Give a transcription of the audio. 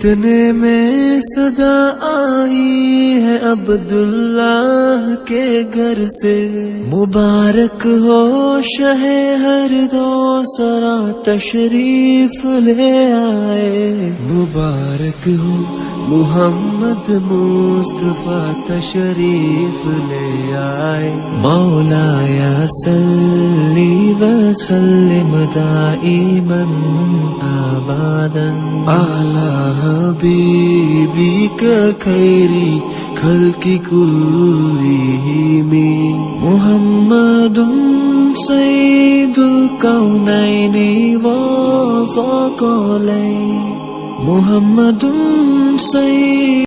इतने में सदा आई है अब्दुल्लाह के घर से, मुबारक हो शहे हर दो सरा तशरीफ ले आए। मुबारक हो मुहम्मद मुस्तफा तशरीफ ले आए। मौलाया सल्ली व सल्लिम दाइमन आबादन आला हबीबी का खैरी खल्की कुल्लिहिम मुहम्मदुन सय्यिदुल कौनैनि व ज़क़लैन मुहम्मदुन सय्यिद